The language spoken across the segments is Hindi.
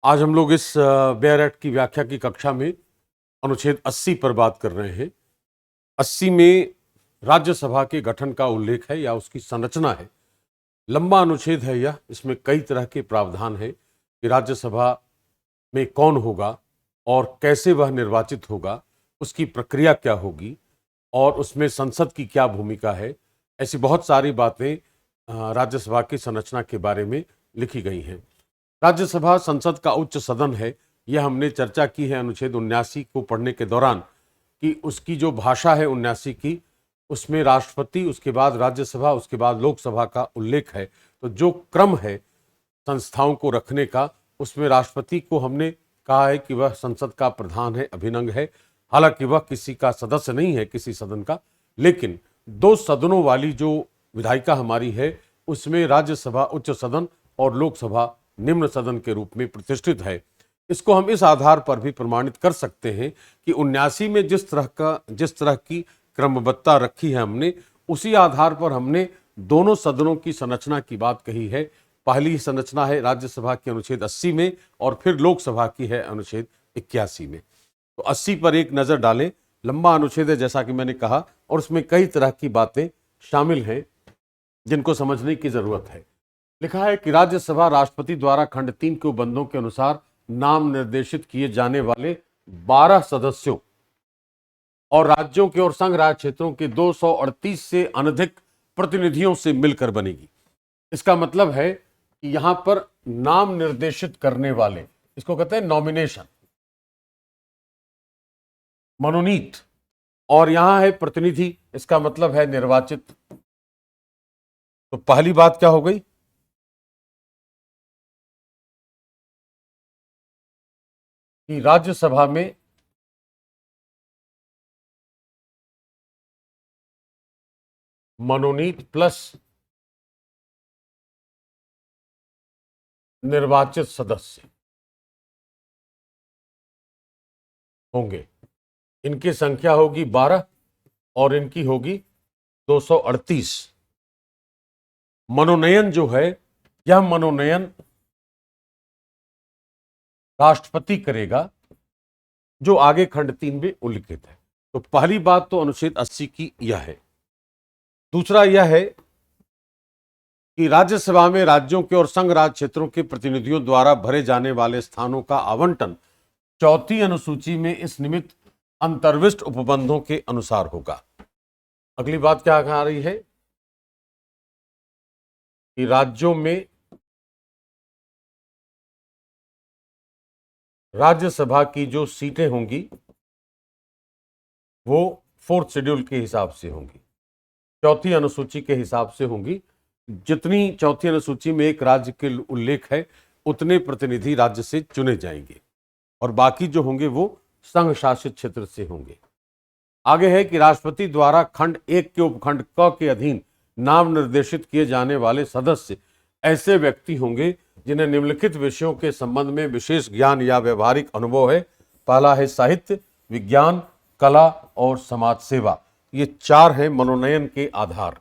आज हम लोग इस बेयर एक्ट की व्याख्या की कक्षा में अनुच्छेद 80 पर बात कर रहे हैं। 80 में राज्यसभा के गठन का उल्लेख है या उसकी संरचना है। लंबा अनुच्छेद है यह, इसमें कई तरह के प्रावधान हैं कि राज्यसभा में कौन होगा और कैसे वह निर्वाचित होगा, उसकी प्रक्रिया क्या होगी और उसमें संसद की क्या भूमिका है। ऐसी बहुत सारी बातें राज्यसभा की संरचना के बारे में लिखी गई हैं। राज्यसभा संसद का उच्च सदन है, यह हमने चर्चा की है अनुच्छेद 79 को पढ़ने के दौरान कि उसकी जो भाषा है 79 की, उसमें राष्ट्रपति, उसके बाद राज्यसभा, उसके बाद लोकसभा का उल्लेख है। तो जो क्रम है संस्थाओं को रखने का, उसमें राष्ट्रपति को हमने कहा है कि वह संसद का प्रधान है, अभिनंग है। हालांकि वह किसी का सदस्य नहीं है, किसी सदन का, लेकिन दो सदनों वाली जो विधायिका हमारी है उसमें राज्यसभा उच्च सदन और लोकसभा निम्न सदन के रूप में प्रतिष्ठित है। इसको हम इस आधार पर भी प्रमाणित कर सकते हैं कि 79 में जिस तरह की क्रमबद्धता रखी है हमने, उसी आधार पर हमने दोनों सदनों की संरचना की बात कही है। पहली संरचना है राज्यसभा के अनुच्छेद 80 में और फिर लोकसभा की है अनुच्छेद 81 में। तो 80 पर एक नजर डालें। लंबा अनुच्छेद है जैसा कि मैंने कहा, और उसमें कई तरह की बातें शामिल हैं जिनको समझने की जरूरत है। लिखा है कि राज्यसभा राष्ट्रपति द्वारा खंड 3 के उपबंधों के अनुसार नाम निर्देशित किए जाने वाले 12 सदस्यों और राज्यों के और संघ राज्य क्षेत्रों के 238 से अनधिक प्रतिनिधियों से मिलकर बनेगी। इसका मतलब है कि यहां पर नाम निर्देशित करने वाले, इसको कहते हैं नॉमिनेशन, मनोनीत, और यहां है प्रतिनिधि, इसका मतलब है निर्वाचित। तो पहली बात क्या हो गई कि राज्यसभा में मनोनीत प्लस निर्वाचित सदस्य होंगे। इनकी संख्या होगी 12 और इनकी होगी 238। मनोनयन जो है, यह मनोनयन राष्ट्रपति करेगा, जो आगे खंड 3 में उल्लिखित है। तो पहली बात तो अनुच्छेद 80 की यह है। दूसरा यह है कि राज्यसभा में राज्यों के और संघ राज्य क्षेत्रों के प्रतिनिधियों द्वारा भरे जाने वाले स्थानों का आवंटन चौथी अनुसूची में इस निमित्त अंतर्विष्ट उपबंधों के अनुसार होगा। अगली बात क्या कह रही है कि राज्यों में राज्यसभा की जो सीटें होंगी वो 4th शेड्यूल के हिसाब से होंगी, चौथी अनुसूची के हिसाब से होंगी। जितनी चौथी अनुसूची में एक राज्य के उल्लेख है, उतने प्रतिनिधि राज्य से चुने जाएंगे और बाकी जो होंगे वो संघ शासित क्षेत्र से होंगे। आगे है कि राष्ट्रपति द्वारा खंड 1 के उपखंड क के अधीन नाम निर्देशित किए जाने वाले सदस्य ऐसे व्यक्ति होंगे जिन्हें निम्नलिखित विषयों के संबंध में विशेष ज्ञान या व्यवहारिक अनुभव है। पहला है साहित्य, विज्ञान, कला और समाज सेवा। ये 4 हैं मनोनयन के आधार।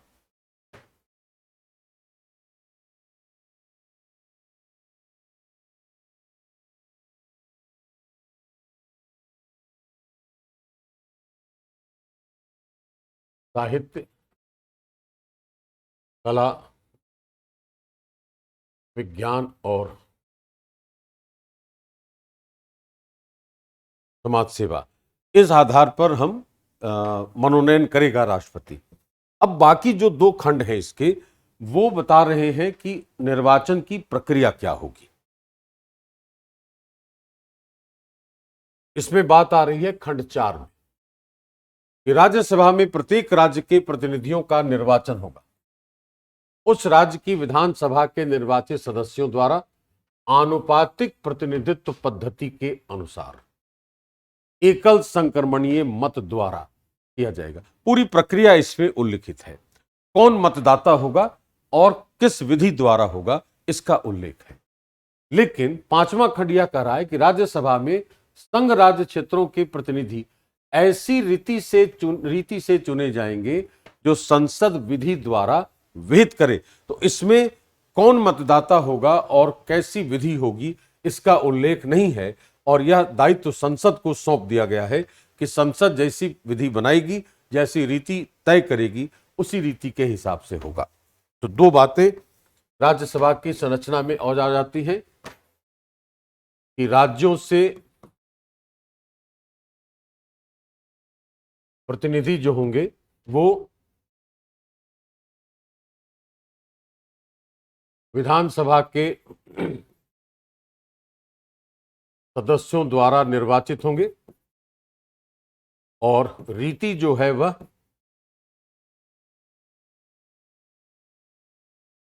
साहित्य, कला, विज्ञान और समाज सेवा, इस आधार पर हम मनोनयन करेगा राष्ट्रपति। अब बाकी जो 2 खंड हैं इसके, वो बता रहे हैं कि निर्वाचन की प्रक्रिया क्या होगी। इसमें बात आ रही है खंड 4 में कि राज्यसभा में प्रत्येक राज्य के प्रतिनिधियों का निर्वाचन होगा उस राज्य की विधानसभा के निर्वाचित सदस्यों द्वारा आनुपातिक प्रतिनिधित्व पद्धति के अनुसार एकल संक्रमणीय मत द्वारा किया जाएगा। पूरी प्रक्रिया इसमें उल्लिखित है। कौन मतदाता होगा और किस विधि द्वारा होगा, इसका उल्लेख है। लेकिन 5वां खंड यह कह रहा है कि राज्यसभा में संघ राज्य क्षेत्रों के प्रतिनिधि ऐसी रीति से चुने जाएंगे जो संसद विधि द्वारा विहित करे। तो इसमें कौन मतदाता होगा और कैसी विधि होगी, इसका उल्लेख नहीं है और यह दायित्व संसद को सौंप दिया गया है कि संसद जैसी विधि बनाएगी, जैसी रीति तय करेगी, उसी रीति के हिसाब से होगा। तो दो बातें राज्यसभा की संरचना में और आ जाती हैं कि राज्यों से प्रतिनिधि जो होंगे वो विधानसभा के सदस्यों द्वारा निर्वाचित होंगे और रीति जो है वह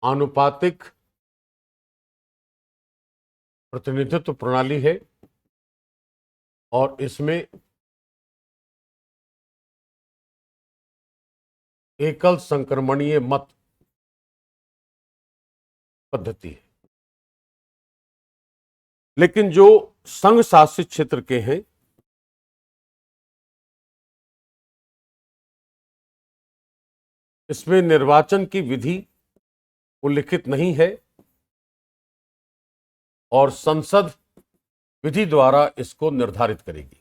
आनुपातिक प्रतिनिधित्व प्रणाली है और इसमें एकल संक्रमणीय मत पद्धति है। लेकिन जो संघ शासित क्षेत्र के हैं इसमें निर्वाचन की विधि उल्लिखित नहीं है और संसद विधि द्वारा इसको निर्धारित करेगी।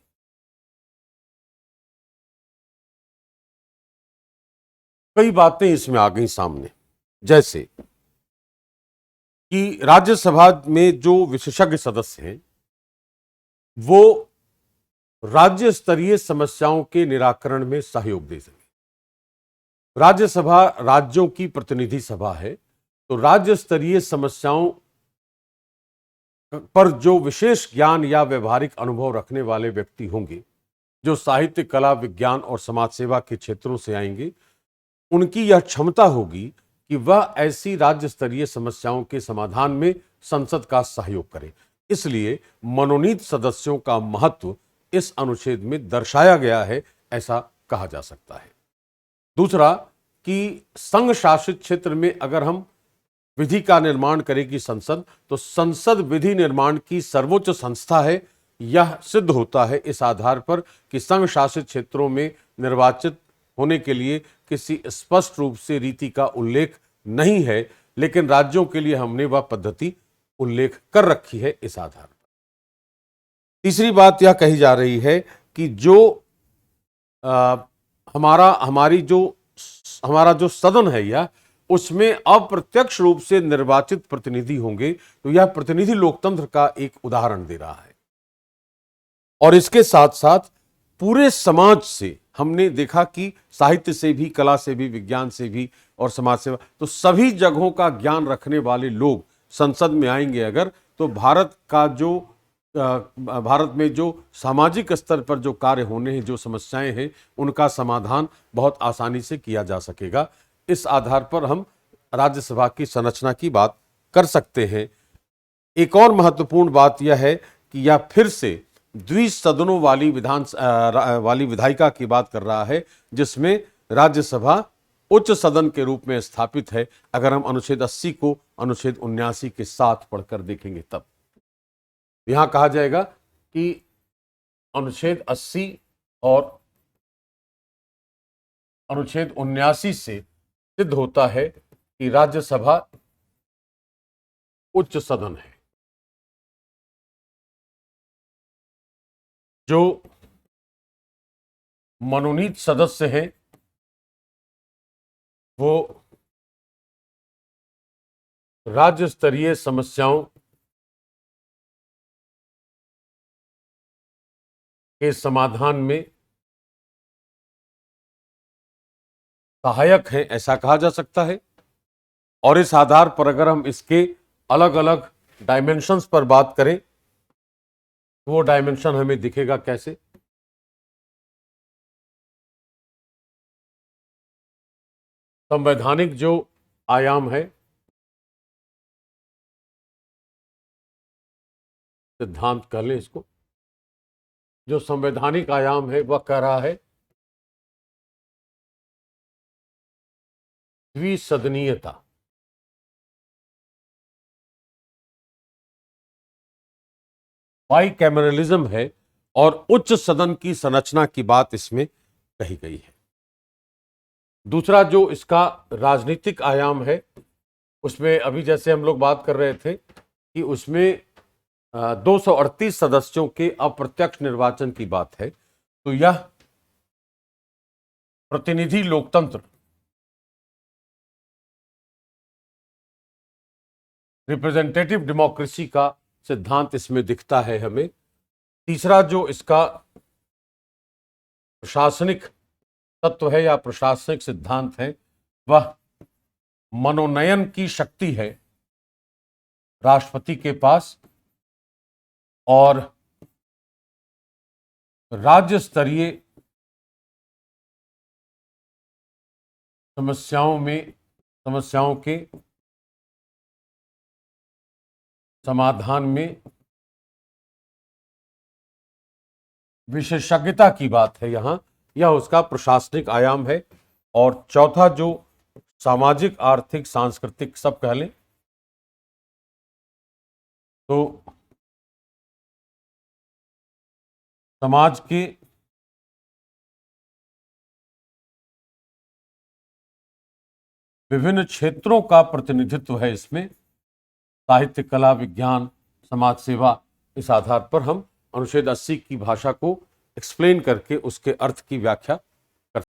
कई बातें इसमें आ गई सामने, जैसे कि राज्यसभा में जो विशेषज्ञ सदस्य हैं वो राज्य स्तरीय समस्याओं के निराकरण में सहयोग दे सके। राज्यसभा राज्यों की प्रतिनिधि सभा है, तो राज्य स्तरीय समस्याओं पर जो विशेष ज्ञान या व्यवहारिक अनुभव रखने वाले व्यक्ति होंगे, जो साहित्य, कला, विज्ञान और समाज सेवा के क्षेत्रों से आएंगे, उनकी यह क्षमता होगी कि वह ऐसी राज्य स्तरीय समस्याओं के समाधान में संसद का सहयोग करें। इसलिए मनोनीत सदस्यों का महत्व इस अनुच्छेद में दर्शाया गया है, ऐसा कहा जा सकता है। दूसरा कि संघ शासित क्षेत्र में अगर हम विधि का निर्माण करेगी संसद, तो संसद विधि निर्माण की सर्वोच्च संस्था है। यह सिद्ध होता है इस आधार पर कि संघ शासित क्षेत्रों में निर्वाचित होने के लिए किसी स्पष्ट रूप से रीति का उल्लेख नहीं है, लेकिन राज्यों के लिए हमने वह पद्धति उल्लेख कर रखी है इस आधार पर। तीसरी बात यह कही जा रही है कि जो हमारा जो सदन है यह, उसमें अप्रत्यक्ष रूप से निर्वाचित प्रतिनिधि होंगे, तो यह प्रतिनिधि लोकतंत्र का एक उदाहरण दे रहा है। और इसके साथ साथ पूरे समाज से हमने देखा कि साहित्य से भी, कला से भी, विज्ञान से भी और समाज सेवा, तो सभी जगहों का ज्ञान रखने वाले लोग संसद में आएंगे अगर, तो भारत में जो सामाजिक स्तर पर जो कार्य होने हैं, जो समस्याएं हैं, उनका समाधान बहुत आसानी से किया जा सकेगा। इस आधार पर हम राज्यसभा की संरचना की बात कर सकते हैं। एक और महत्वपूर्ण बात यह है कि यह फिर से द्विसदनों वाली विधायिका की बात कर रहा है, जिसमें राज्यसभा उच्च सदन के रूप में स्थापित है। अगर हम अनुच्छेद 80 को अनुच्छेद 79 के साथ पढ़कर देखेंगे तब यहां कहा जाएगा कि अनुच्छेद 80 और अनुच्छेद 79 से सिद्ध होता है कि राज्यसभा उच्च सदन है। जो मनोनीत सदस्य हैं वो राज्य स्तरीय समस्याओं के समाधान में सहायक हैं, ऐसा कहा जा सकता है। और इस आधार पर अगर हम इसके अलग अलग डायमेंशंस पर बात करें, तो वो डायमेंशन हमें दिखेगा कैसे। संवैधानिक जो आयाम है, सिद्धांत कह लें इसको, जो संवैधानिक आयाम है वह कह रहा है द्विसदनीयता। बाइकैमरलिज्म है और उच्च सदन की संरचना की बात इसमें कही गई है। दूसरा जो इसका राजनीतिक आयाम है, उसमें अभी जैसे हम लोग बात कर रहे थे कि उसमें 238 सदस्यों के अप्रत्यक्ष निर्वाचन की बात है, तो यह प्रतिनिधि लोकतंत्र, रिप्रेजेंटेटिव डेमोक्रेसी का सिद्धांत इसमें दिखता है हमें। तीसरा जो इसका प्रशासनिक तत्व है या प्रशासनिक सिद्धांत है, वह मनोनयन की शक्ति है राष्ट्रपति के पास, और राज्य स्तरीय समस्याओं के समाधान में विशेषज्ञता की बात है यहां, यह उसका प्रशासनिक आयाम है। और चौथा जो सामाजिक, आर्थिक, सांस्कृतिक सब कह लें, तो समाज के विभिन्न क्षेत्रों का प्रतिनिधित्व है इसमें, साहित्य, कला, विज्ञान, समाज सेवा। इस आधार पर हम अनुच्छेद 80 की भाषा को एक्सप्लेन करके उसके अर्थ की व्याख्या